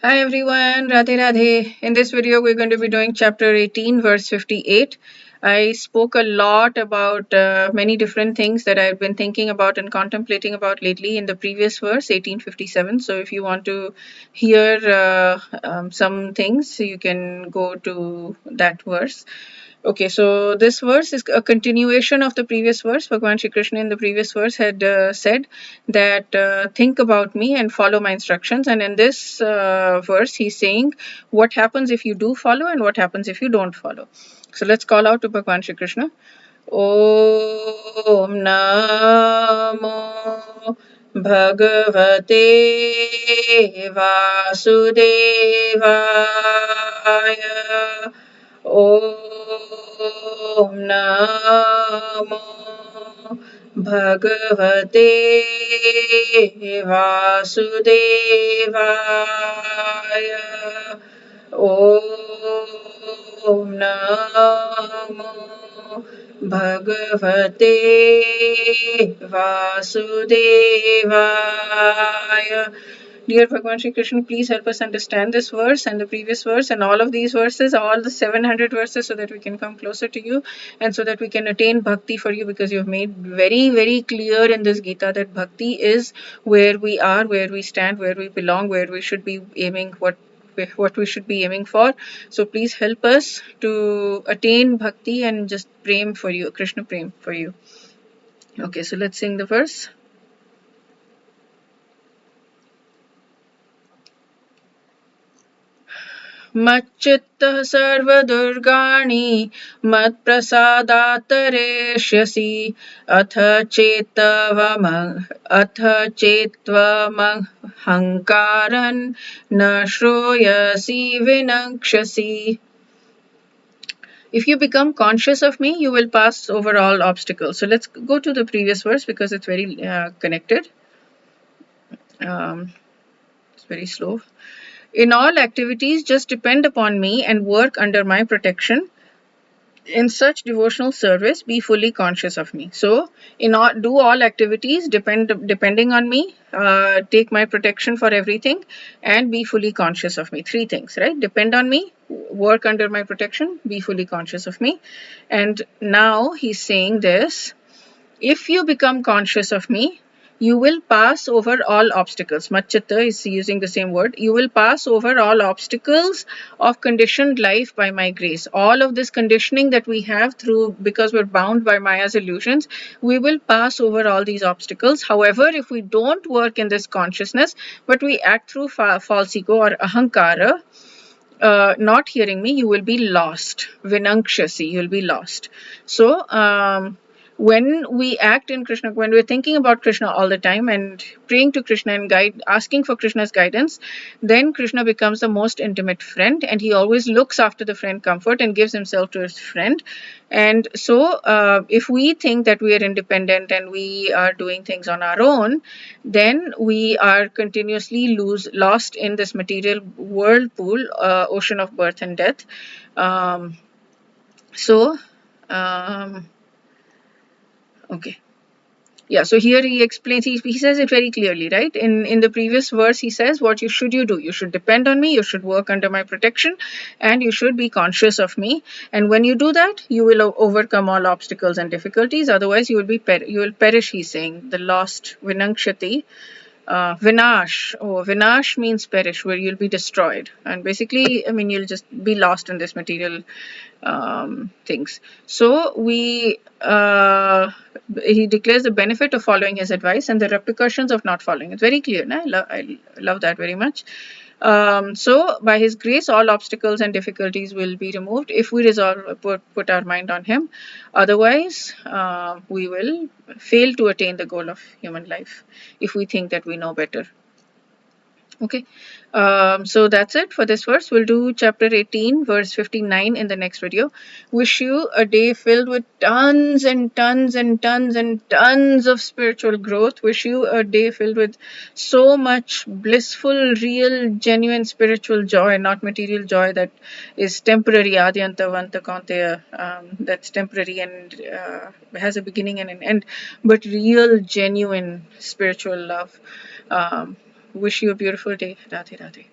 Hi everyone, Radhe Radhe. In this video, we're going to be doing chapter 18, verse 58. I spoke a lot about many different things that I've been thinking about and contemplating about lately in the previous verse, 1857. So if you want to hear some things, you can go to that verse. Okay, so this verse is a continuation of the previous verse. Bhagwan Shri Krishna in the previous verse had said that think about me and follow my instructions. And in this verse, he's saying what happens if you do follow and what happens if you don't follow. So let's call out to Bhagwan Shri Krishna. Om Namo Bhagavate Vasudevaya. Om Namo Bhagavate Vasudevaya. Om Namo Bhagavate Vasudevaya. Dear Bhagwan Shri Krishna, please help us understand this verse and the previous verse and all of these verses, all the 700 verses, so that we can come closer to you and so that we can attain bhakti for you, because you've made very, very clear in this Gita that bhakti is where we are, where we stand, where we belong, where we should be aiming, what we should be aiming for. So please help us to attain bhakti and just prem for you, Krishna prem for you. Okay, so let's sing the verse. मच्चित्तः सर्वदुर्गाणि मत्प्रसादात्तरेष्यसि अथ चेत्त्वमहङ्कारन् न श्रूयसि विनक्ष्यसि. If you become conscious of me, you will pass over all obstacles. So let's go to the previous verse because it's very connected. It's very slow. In all activities, just depend upon me and work under my protection. In such devotional service, be fully conscious of me. So, do all activities depending on me. Take my protection for everything, and be fully conscious of me. Three things, right? Depend on me, work under my protection, be fully conscious of me. And now he's saying this: if you become conscious of me, you will pass over all obstacles. Machchitta is using the same word. You will pass over all obstacles of conditioned life by my grace. All of this conditioning that we have through, because we're bound by Maya's illusions, we will pass over all these obstacles. However, if we don't work in this consciousness, but we act through false ego or ahankara, not hearing me, you will be lost. Vinakshasi, you'll be lost. So, when we act in Krishna, when we're thinking about Krishna all the time and praying to Krishna and asking for Krishna's guidance, then Krishna becomes the most intimate friend, and he always looks after the friend comfort and gives himself to his friend. And so, if we think that we are independent and we are doing things on our own, then we are continuously lost in this material whirlpool, ocean of birth and death. Okay. Yeah, so here he explains, he says it very clearly, right? In the previous verse, he says, what you do? You should depend on me, you should work under my protection, and you should be conscious of me. And when you do that, you will overcome all obstacles and difficulties. Otherwise, you will perish, he's saying. The lost, vinakshati. Vinash. Oh, Vinash means perish, where you'll be destroyed. And basically, I mean, you'll just be lost in this material things. So he declares the benefit of following his advice and the repercussions of not following. It's very clear. No? I love that very much. So by his grace, all obstacles and difficulties will be removed if we put our mind on him. Otherwise, we will fail to attain the goal of human life if we think that we know better. Okay, so that's it for this verse. We'll do chapter 18, verse 59 in the next video. Wish you a day filled with tons and tons and tons and tons of spiritual growth. Wish you a day filled with so much blissful, real, genuine spiritual joy, not material joy that is temporary, adyanta vanta kaunteya, that's temporary and has a beginning and an end, but real, genuine spiritual love. Wish you a beautiful day. Radhe Radhe.